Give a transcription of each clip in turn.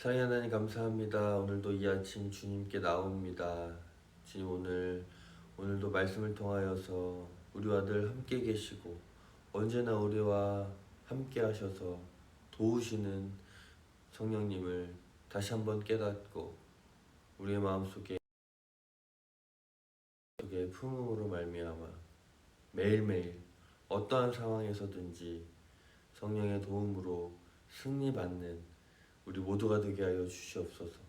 사랑의 하나님 감사합니다. 오늘도 이 아침 주님께 나옵니다. 주님 오늘도 말씀을 통하여서 우리와 늘 함께 계시고 언제나 우리와 함께 하셔서 도우시는 성령님을 다시 한번 깨닫고 우리의 마음속에 품음으로 말미암아 매일매일 어떠한 상황에서든지 성령의 도움으로 승리받는 우리 모두가 되게 하여 주시옵소서.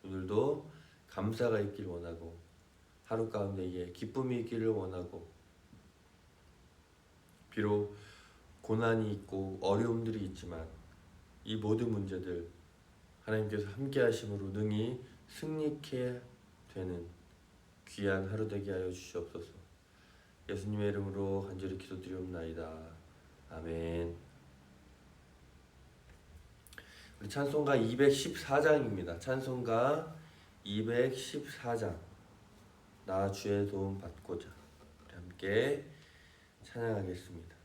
오늘도 감사가 있기를 원하고 하루 가운데에 기쁨이 있기를 원하고 비록 고난이 있고 어려움들이 있지만 이 모든 문제들 하나님께서 함께 하심으로 능히 승리케 되는 귀한 하루 되게 하여 주시옵소서. 예수님의 이름으로 간절히 기도드리옵나이다. 아멘. 우리 찬송가 214장입니다. 찬송가 214장 나 주의 도움 받고자 함께 찬양하겠습니다.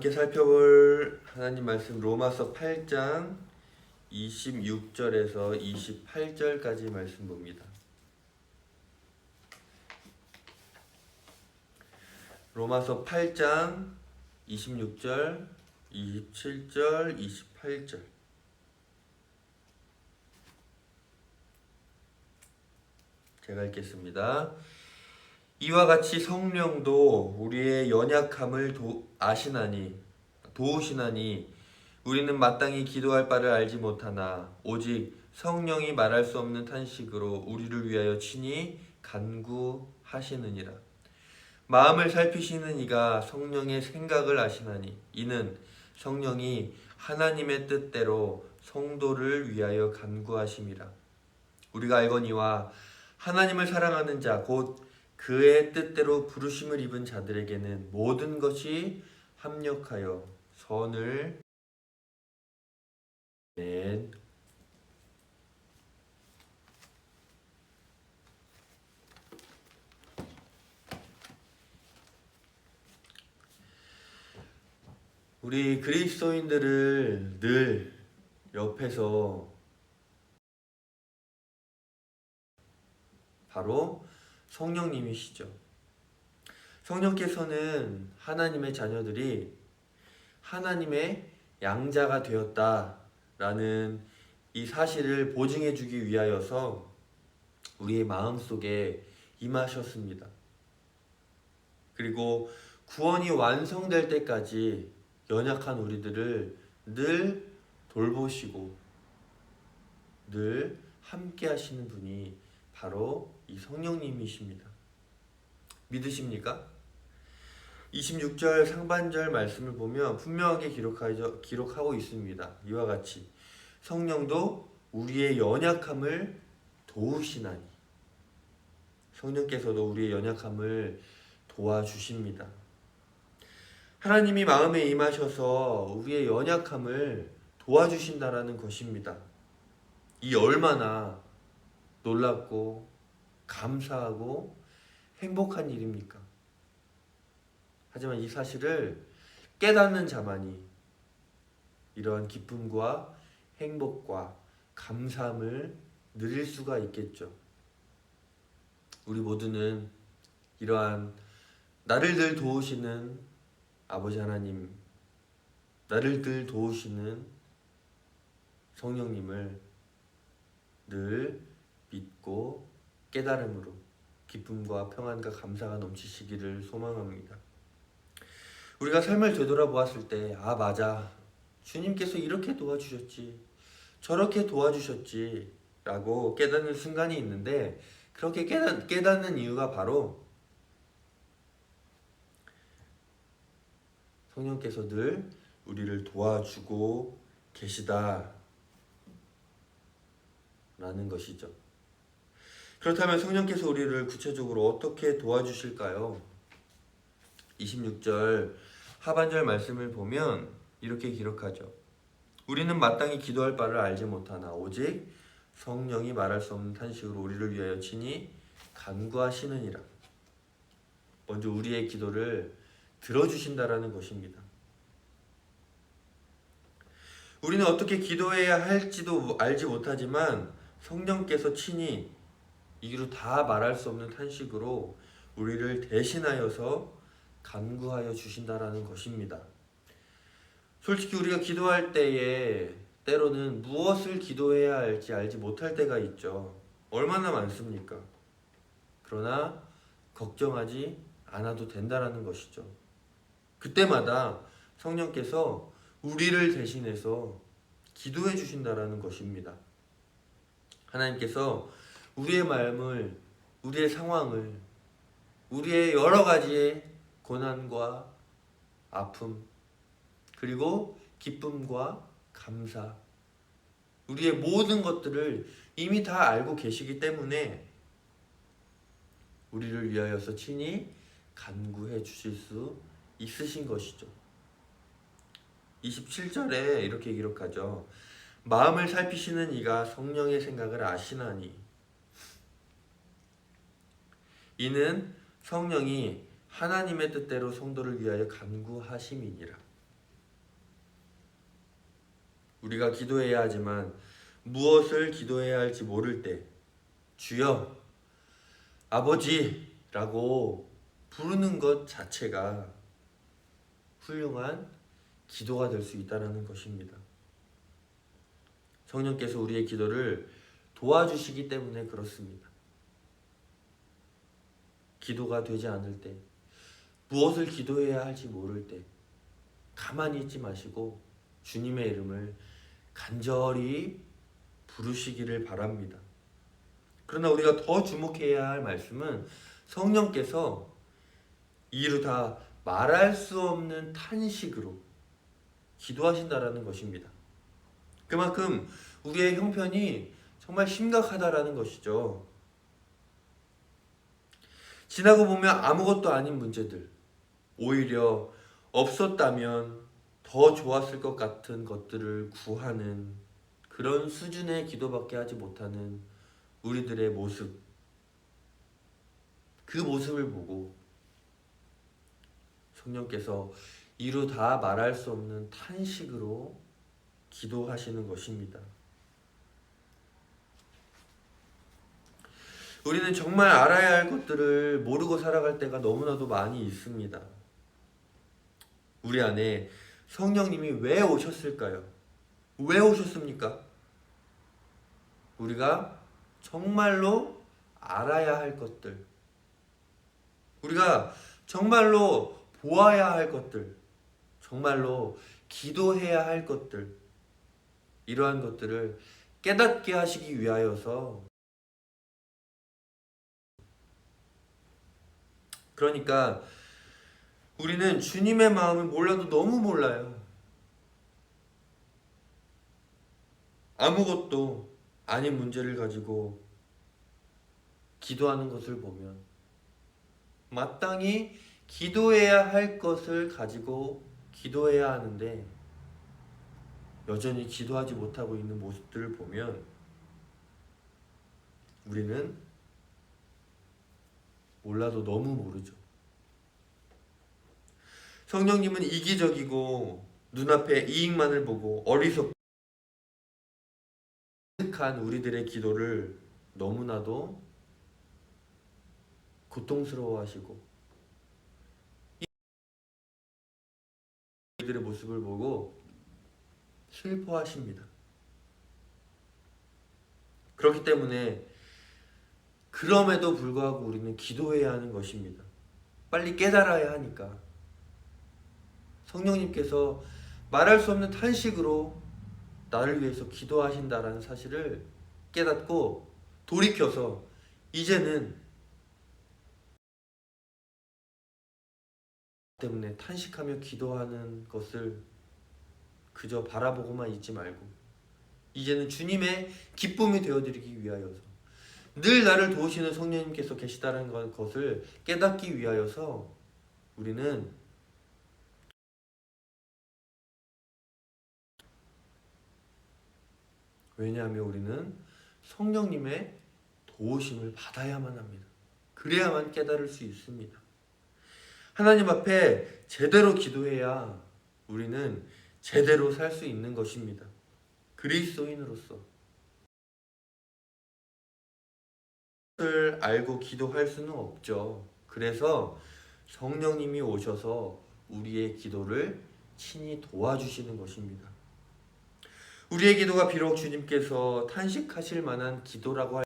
함께 살펴볼 하나님 말씀 로마서 8장 26절에서 28절까지 말씀 봅니다. 로마서 8장 26절, 27절, 28절. 제가 읽겠습니다. 이와 같이 성령도 우리의 연약함을 도우시나니 우리는 마땅히 기도할 바를 알지 못하나 오직 성령이 말할 수 없는 탄식으로 우리를 위하여 친히 간구하시느니라. 마음을 살피시는 이가 성령의 생각을 아시나니 이는 성령이 하나님의 뜻대로 성도를 위하여 간구하심이라. 우리가 알거니와 하나님을 사랑하는 자 곧 그의 뜻대로 부르심을 입은 자들에게는 모든 것이 합력하여 선을 낸 우리 그리스도인들을 늘 옆에서 바로 성령님이시죠. 성령께서는 하나님의 자녀들이 하나님의 양자가 되었다라는 이 사실을 보증해 주기 위하여서 우리의 마음속에 임하셨습니다. 그리고 구원이 완성될 때까지 연약한 우리들을 늘 돌보시고 늘 함께 하시는 분이 바로 이 성령님이십니다. 믿으십니까? 26절 상반절 말씀을 보면 분명하게 기록하고 있습니다. 이와 같이 성령도 우리의 연약함을 도우시나니 성령께서도 우리의 연약함을 도와주십니다. 하나님이 마음에 임하셔서 우리의 연약함을 도와주신다라는 것입니다. 이 얼마나 놀랍고 감사하고 행복한 일입니까? 하지만 이 사실을 깨닫는 자만이 이러한 기쁨과 행복과 감사함을 누릴 수가 있겠죠. 우리 모두는 이러한 나를 늘 도우시는 아버지 하나님, 나를 늘 도우시는 성령님을 늘 믿고 깨달음으로 기쁨과 평안과 감사가 넘치시기를 소망합니다. 우리가 삶을 되돌아보았을 때 맞아, 주님께서 이렇게 도와주셨지, 저렇게 도와주셨지 라고 깨닫는 순간이 있는데 그렇게 깨닫는 이유가 바로 성령께서 늘 우리를 도와주고 계시다 라는 것이죠. 그렇다면 성령께서 우리를 구체적으로 어떻게 도와주실까요? 26절 하반절 말씀을 보면 이렇게 기록하죠. 우리는 마땅히 기도할 바를 알지 못하나 오직 성령이 말할 수 없는 탄식으로 우리를 위하여 친히 간구하시느니라. 먼저 우리의 기도를 들어주신다라는 것입니다. 우리는 어떻게 기도해야 할지도 알지 못하지만 성령께서 친히 이루 다 말할 수 없는 탄식으로 우리를 대신하여서 간구하여 주신다라는 것입니다. 솔직히 우리가 기도할 때에 때로는 무엇을 기도해야 할지 알지 못할 때가 있죠. 얼마나 많습니까? 그러나 걱정하지 않아도 된다라는 것이죠. 그때마다 성령께서 우리를 대신해서 기도해 주신다라는 것입니다. 하나님께서 우리의 마음을, 우리의 상황을, 우리의 여러 가지의 고난과 아픔, 그리고 기쁨과 감사, 우리의 모든 것들을 이미 다 알고 계시기 때문에 우리를 위하여서 친히 간구해 주실 수 있으신 것이죠. 27절에 이렇게 기록하죠. 마음을 살피시는 이가 성령의 생각을 아시나니 이는 성령이 하나님의 뜻대로 성도를 위하여 간구하심이니라. 우리가 기도해야 하지만 무엇을 기도해야 할지 모를 때 주여 아버지라고 부르는 것 자체가 훌륭한 기도가 될 수 있다는 것입니다. 성령께서 우리의 기도를 도와주시기 때문에 그렇습니다. 기도가 되지 않을 때, 무엇을 기도해야 할지 모를 때 가만히 있지 마시고 주님의 이름을 간절히 부르시기를 바랍니다. 그러나 우리가 더 주목해야 할 말씀은 성령께서 이루다 말할 수 없는 탄식으로 기도하신다라는 것입니다. 그만큼 우리의 형편이 정말 심각하다라는 것이죠. 지나고 보면 아무것도 아닌 문제들, 오히려 없었다면 더 좋았을 것 같은 것들을 구하는 그런 수준의 기도밖에 하지 못하는 우리들의 모습, 그 모습을 보고 성령께서 이루다 말할 수 없는 탄식으로 기도하시는 것입니다. 우리는 정말 알아야 할 것들을 모르고 살아갈 때가 너무나도 많이 있습니다. 우리 안에 성령님이 왜 오셨을까요? 왜 오셨습니까? 우리가 정말로 알아야 할 것들, 우리가 정말로 보아야 할 것들, 정말로 기도해야 할 것들, 이러한 것들을 깨닫게 하시기 위하여서, 그러니까 우리는 주님의 마음을 몰라도 너무 몰라요. 아무것도 아닌 문제를 가지고 기도하는 것을 보면 마땅히 기도해야 할 것을 가지고 기도해야 하는데 여전히 기도하지 못하고 있는 모습들을 보면 우리는 몰라도 너무 모르죠. 성령님은 이기적이고 눈앞에 이익만을 보고 어리석한 우리들의 기도를 너무나도 고통스러워하시고 이들의 모습을 보고 슬퍼하십니다. 그렇기 때문에 그럼에도 불구하고 우리는 기도해야 하는 것입니다. 빨리 깨달아야 하니까. 성령님께서 말할 수 없는 탄식으로 나를 위해서 기도하신다라는 사실을 깨닫고 돌이켜서 이제는 때문에 탄식하며 기도하는 것을 그저 바라보고만 있지 말고 이제는 주님의 기쁨이 되어드리기 위하여서 늘 나를 도우시는 성령님께서 계시다는 것을 깨닫기 위하여서 우리는 왜냐하면 우리는 성령님의 도우심을 받아야만 합니다. 그래야만 깨달을 수 있습니다. 하나님 앞에 제대로 기도해야 우리는 제대로 살 수 있는 것입니다. 그리스도인으로서 그것을 알고 기도할 수는 없죠. 그래서 성령님이 오셔서 우리의 기도를 친히 도와주시는 것입니다. 우리의 기도가 비록 주님께서 탄식하실 만한 기도라고 할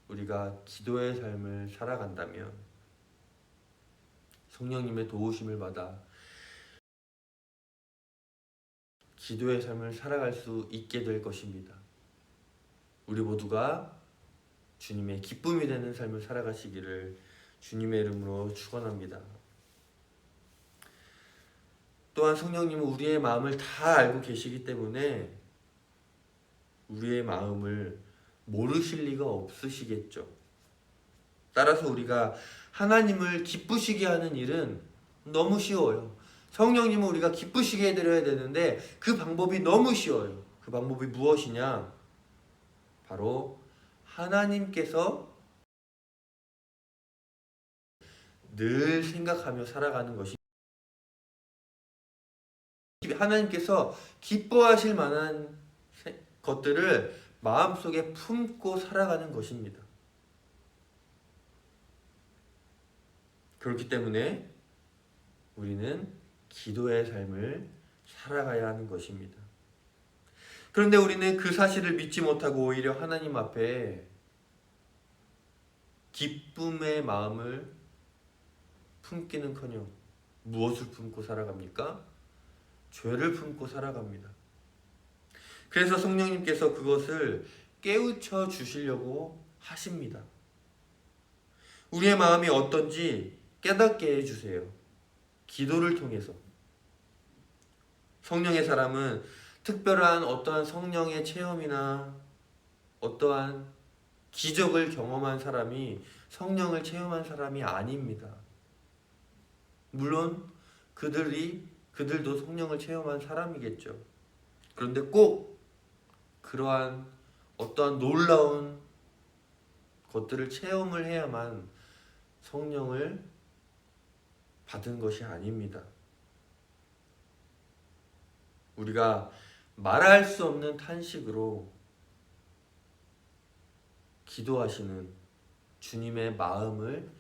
우리가 기도의 삶을 살아간다면 성령님의 도우심을 받아 기도의 삶을 살아갈 수 있게 될 것입니다. 우리 모두가 주님의 기쁨이 되는 삶을 살아가시기를 주님의 이름으로 축원합니다. 또한 성령님은 우리의 마음을 다 알고 계시기 때문에 우리의 마음을 모르실 리가 없으시겠죠. 따라서 우리가 하나님을 기쁘시게 하는 일은 너무 쉬워요. 성령님은 우리가 기쁘시게 해드려야 되는데 그 방법이 너무 쉬워요. 그 방법이 무엇이냐? 바로 하나님께서 늘 생각하며 살아가는 것이 하나님께서 기뻐하실 만한 것들을 마음속에 품고 살아가는 것입니다. 그렇기 때문에 우리는 기도의 삶을 살아가야 하는 것입니다. 그런데 우리는 그 사실을 믿지 못하고 오히려 하나님 앞에 기쁨의 마음을 품기는커녕 무엇을 품고 살아갑니까? 죄를 품고 살아갑니다. 그래서 성령님께서 그것을 깨우쳐 주시려고 하십니다. 우리의 마음이 어떤지 깨닫게 해주세요. 기도를 통해서. 성령의 사람은 특별한 어떠한 성령의 체험이나 어떠한 기적을 경험한 사람이 성령을 체험한 사람이 아닙니다. 물론 그들도 성령을 체험한 사람이겠죠. 그런데 꼭 그러한 어떠한 놀라운 것들을 체험을 해야만 성령을 받은 것이 아닙니다. 우리가 말할 수 없는 탄식으로 기도하시는 주님의 마음을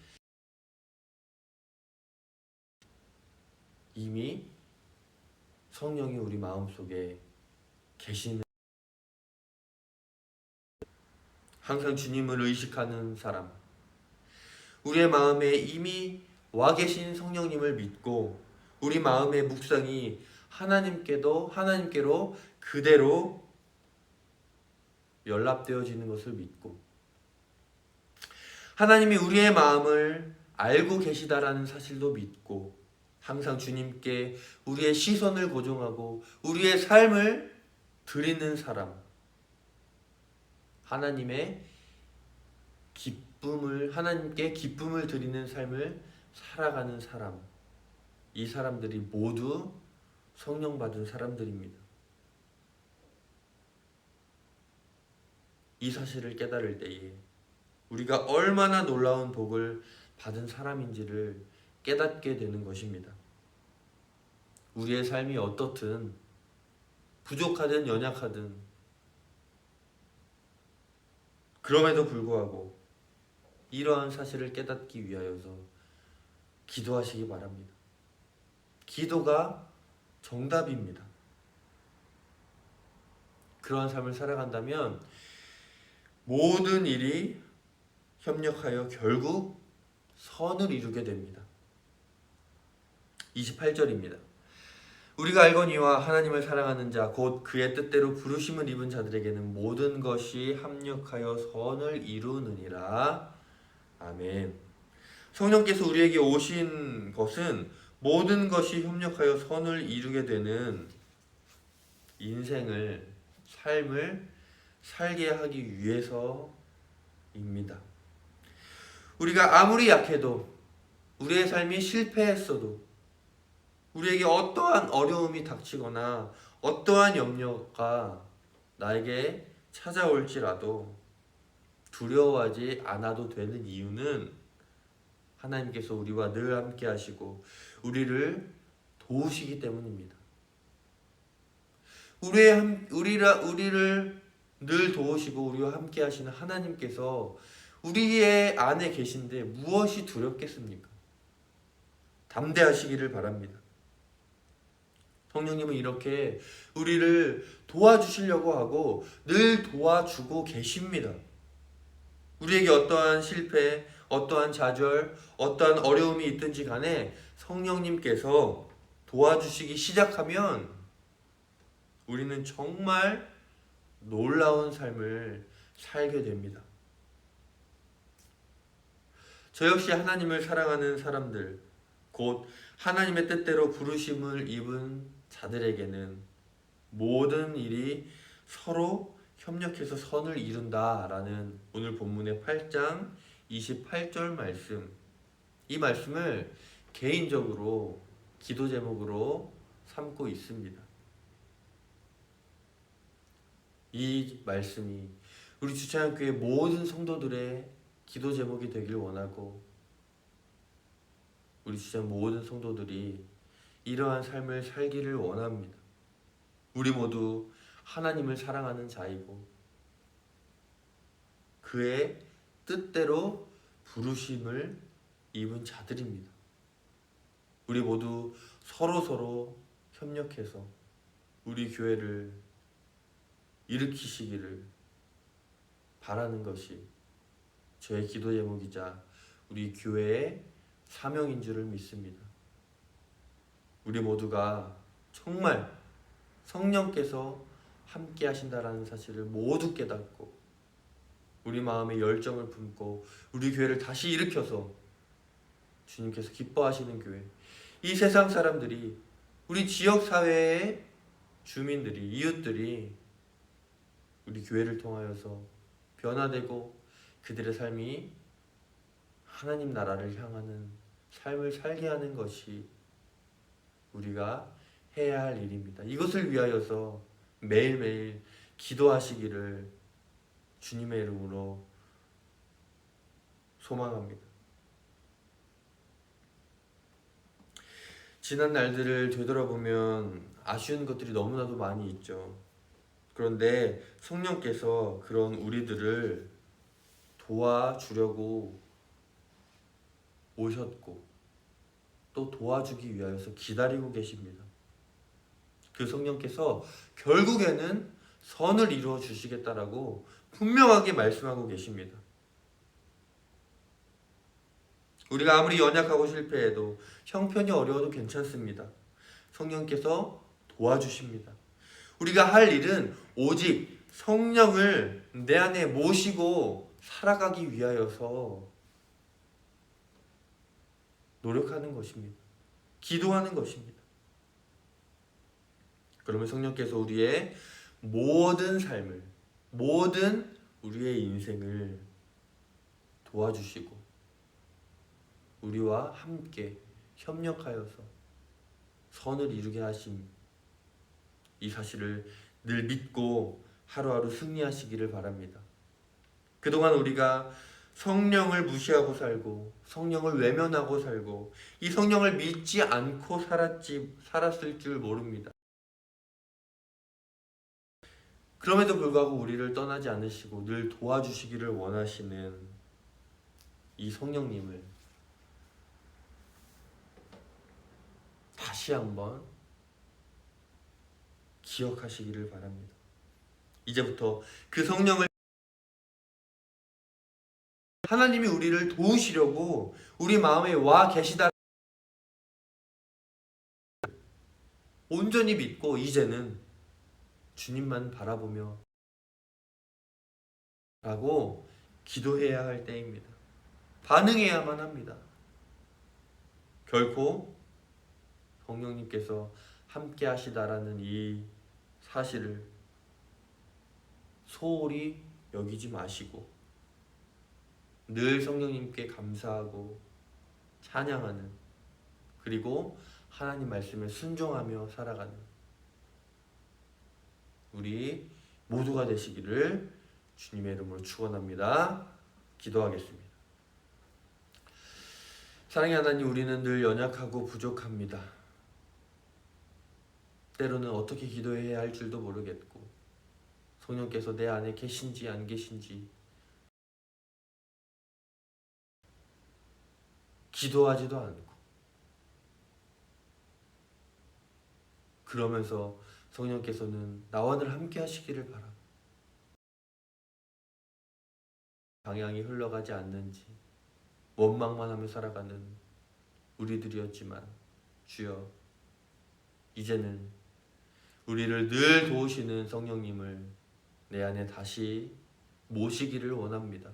이미 성령이 우리 마음속에 계시는, 항상 주님을 의식하는 사람, 우리의 마음에 이미 와 계신 성령님을 믿고 우리 마음의 묵상이 하나님께로 그대로 연락되어지는 것을 믿고 하나님이 우리의 마음을 알고 계시다라는 사실도 믿고 항상 주님께 우리의 시선을 고정하고 우리의 삶을 드리는 사람, 하나님께 기쁨을 드리는 삶을 살아가는 사람, 이 사람들이 모두 성령 받은 사람들입니다. 이 사실을 깨달을 때에 우리가 얼마나 놀라운 복을 받은 사람인지를 깨닫게 되는 것입니다. 우리의 삶이 어떻든 부족하든 연약하든 그럼에도 불구하고 이러한 사실을 깨닫기 위하여서 기도하시기 바랍니다. 기도가 정답입니다. 그러한 삶을 살아간다면 모든 일이 협력하여 결국 선을 이루게 됩니다. 28절입니다. 우리가 알거니와 하나님을 사랑하는 자 곧 그의 뜻대로 부르심을 입은 자들에게는 모든 것이 합력하여 선을 이루느니라. 아멘. 성령께서 우리에게 오신 것은 모든 것이 협력하여 선을 이루게 되는 삶을 살게 하기 위해서입니다. 우리가 아무리 약해도, 우리의 삶이 실패했어도, 우리에게 어떠한 어려움이 닥치거나 어떠한 염려가 나에게 찾아올지라도 두려워하지 않아도 되는 이유는 하나님께서 우리와 늘 함께 하시고 우리를 도우시기 때문입니다. 우리를 늘 도우시고 우리와 함께 하시는 하나님께서 우리의 안에 계신데 무엇이 두렵겠습니까? 담대하시기를 바랍니다. 성령님은 이렇게 우리를 도와주시려고 하고 늘 도와주고 계십니다. 우리에게 어떠한 실패, 어떠한 좌절, 어떠한 어려움이 있든지 간에 성령님께서 도와주시기 시작하면 우리는 정말 놀라운 삶을 살게 됩니다. 저 역시 하나님을 사랑하는 사람들, 곧 하나님의 뜻대로 부르심을 입은 자들에게는 모든 일이 서로 협력해서 선을 이룬다라는 오늘 본문의 8장 28절 말씀, 이 말씀을 개인적으로 기도 제목으로 삼고 있습니다. 이 말씀이 우리 주차장교회 모든 성도들의 기도 제목이 되길 원하고 우리 주차장 모든 성도들이 이러한 삶을 살기를 원합니다. 우리 모두 하나님을 사랑하는 자이고 그의 뜻대로 부르심을 입은 자들입니다. 우리 모두 서로 협력해서 우리 교회를 일으키시기를 바라는 것이 저의 기도 제목이자 우리 교회의 사명인 줄을 믿습니다. 우리 모두가 정말 성령께서 함께 하신다라는 사실을 모두 깨닫고 우리 마음에 열정을 품고 우리 교회를 다시 일으켜서 주님께서 기뻐하시는 교회, 이 세상 사람들이, 우리 지역사회의 주민들이, 이웃들이 우리 교회를 통하여서 변화되고 그들의 삶이 하나님 나라를 향하는 삶을 살게 하는 것이 우리가 해야 할 일입니다. 이것을 위하여서 매일매일 기도하시기를 주님의 이름으로 소망합니다. 지난 날들을 되돌아보면 아쉬운 것들이 너무나도 많이 있죠. 그런데 성령께서 그런 우리들을 도와주려고 오셨고 또 도와주기 위하여서 기다리고 계십니다. 그 성령께서 결국에는 선을 이루어 주시겠다라고 분명하게 말씀하고 계십니다. 우리가 아무리 연약하고 실패해도 형편이 어려워도 괜찮습니다. 성령께서 도와주십니다. 우리가 할 일은 오직 성령을 내 안에 모시고 살아가기 위하여서 노력하는 것입니다. 기도하는 것입니다. 그러면 성령께서 우리의 모든 삶을, 모든 우리의 인생을 도와주시고 우리와 함께 협력하여서 선을 이루게 하심, 이 사실을 늘 믿고 하루하루 승리하시기를 바랍니다. 그동안 우리가 성령을 무시하고 살고 성령을 외면하고 살고 이 성령을 믿지 않고 살았을 줄 모릅니다. 그럼에도 불구하고 우리를 떠나지 않으시고 늘 도와주시기를 원하시는 이 성령님을 다시 한번 기억하시기를 바랍니다. 이제부터 그 성령을, 하나님이 우리를 도우시려고 우리 마음에 와 계시다 온전히 믿고 이제는 주님만 바라보며 라고 기도해야 할 때입니다. 반응해야만 합니다. 결코 성령님께서 함께 하시다라는 이 사실을 소홀히 여기지 마시고 늘 성령님께 감사하고 찬양하는, 그리고 하나님 말씀에 순종하며 살아가는 우리 모두가 되시기를 주님의 이름으로 축원합니다. 기도하겠습니다. 사랑의 하나님, 우리는 늘 연약하고 부족합니다. 때로는 어떻게 기도해야 할 줄도 모르겠고 성령께서 내 안에 계신지 안 계신지 기도하지도 않고, 그러면서 성령께서는 나와 늘 함께 하시기를 바라고 방향이 흘러가지 않는지 원망만 하며 살아가는 우리들이었지만 주여, 이제는 우리를 늘 도우시는 성령님을 내 안에 다시 모시기를 원합니다.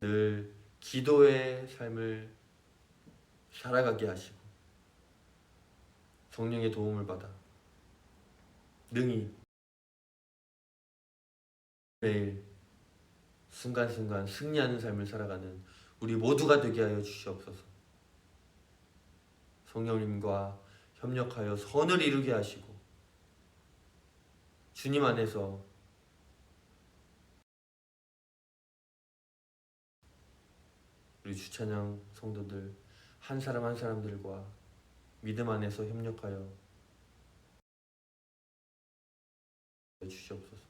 늘 기도의 삶을 살아가게 하시고 성령의 도움을 받아 능히 매일 순간순간 승리하는 삶을 살아가는 우리 모두가 되게 하여 주시옵소서. 성령님과 협력하여 선을 이루게 하시고 주님 안에서 우리 주찬양 성도들 한 사람 한 사람들과 믿음 안에서 협력하여 주시옵소서.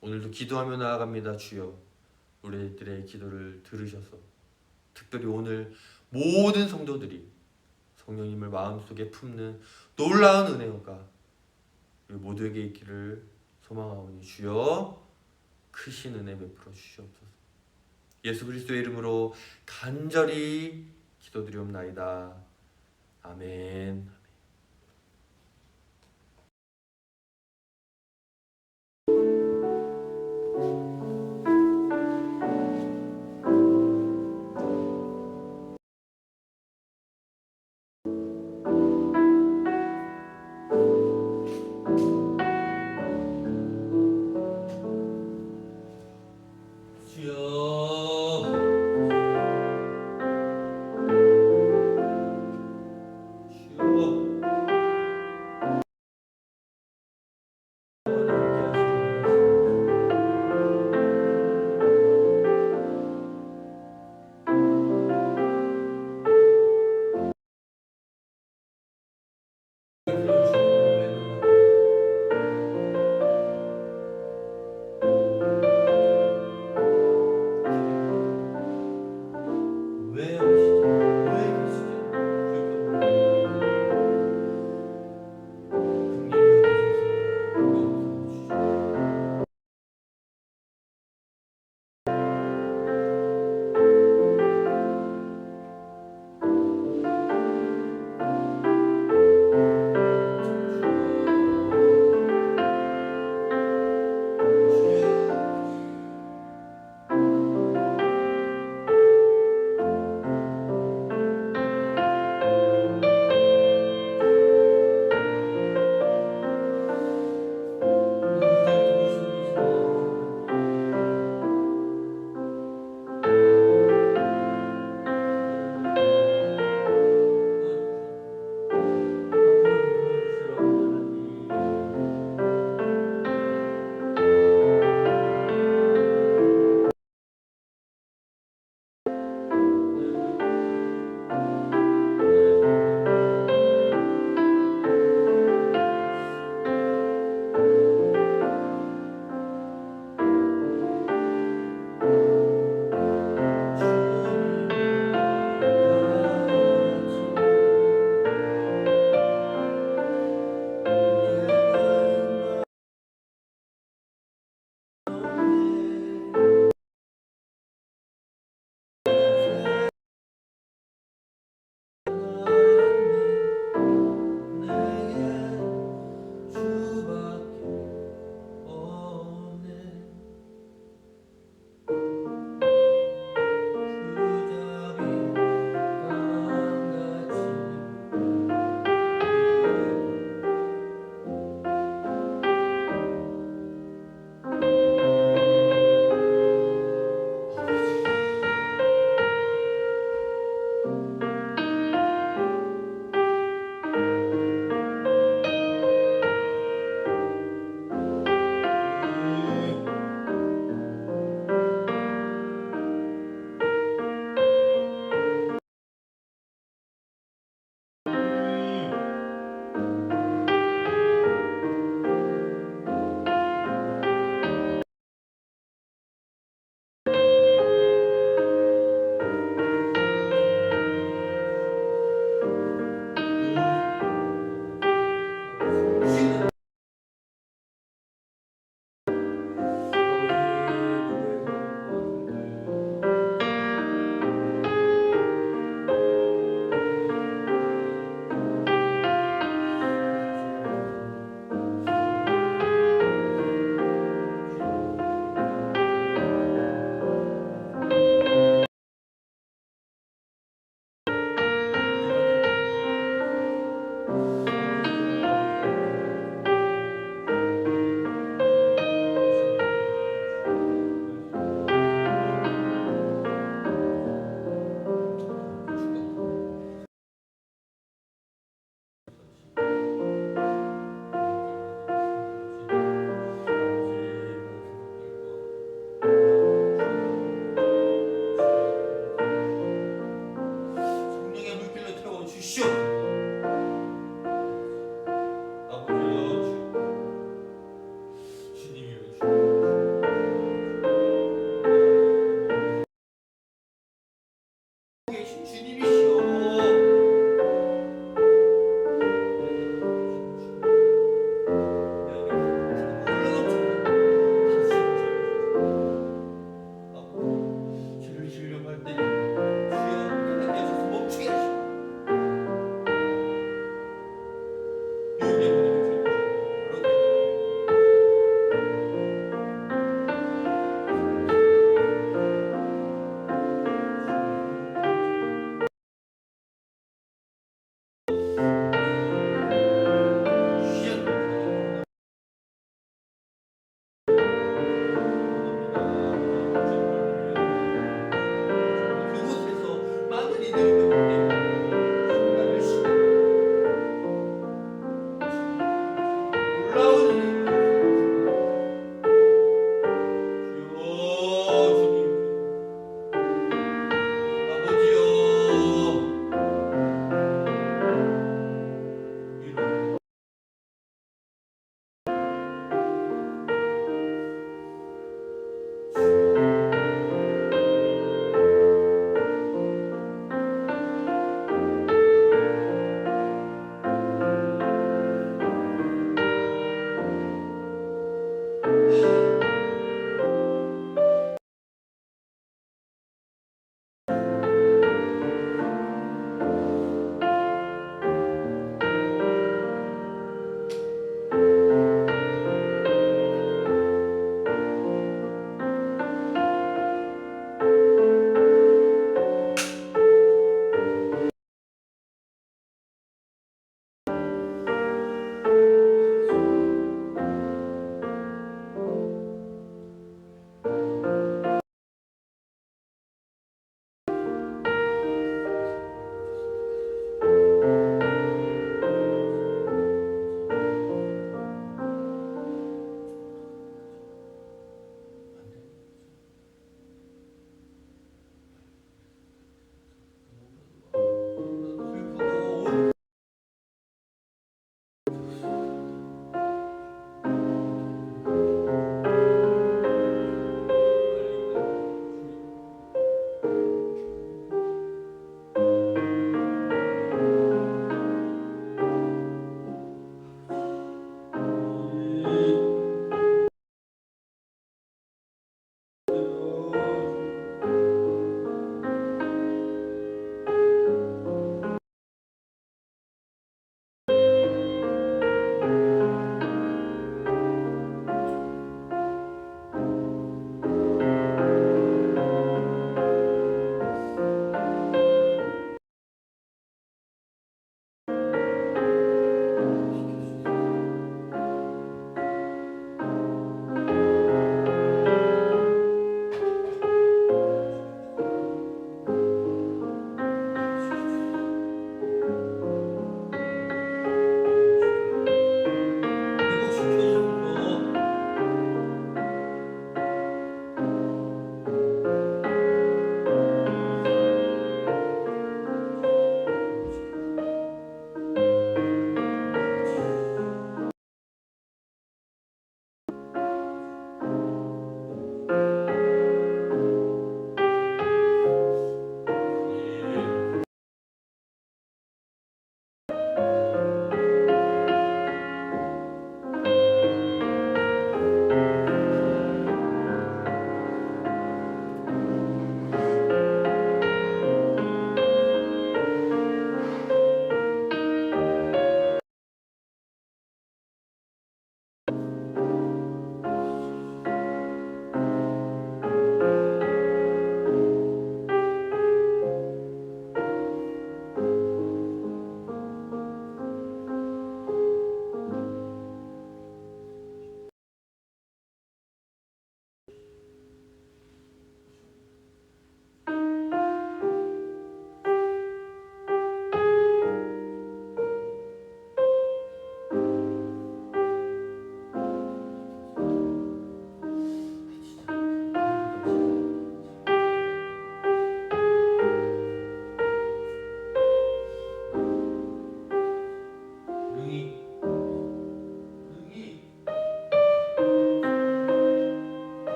오늘도 기도하며 나아갑니다. 주여, 우리들의 기도를 들으셔서 특별히 오늘 모든 성도들이 성령님을 마음속에 품는 놀라운 은혜가 우리 모두에게 있기를 소망하오니 주여 크신 은혜 베풀어 주시옵소서. 예수 그리스도의 이름으로 간절히 기도드리옵나이다. 아멘. 주여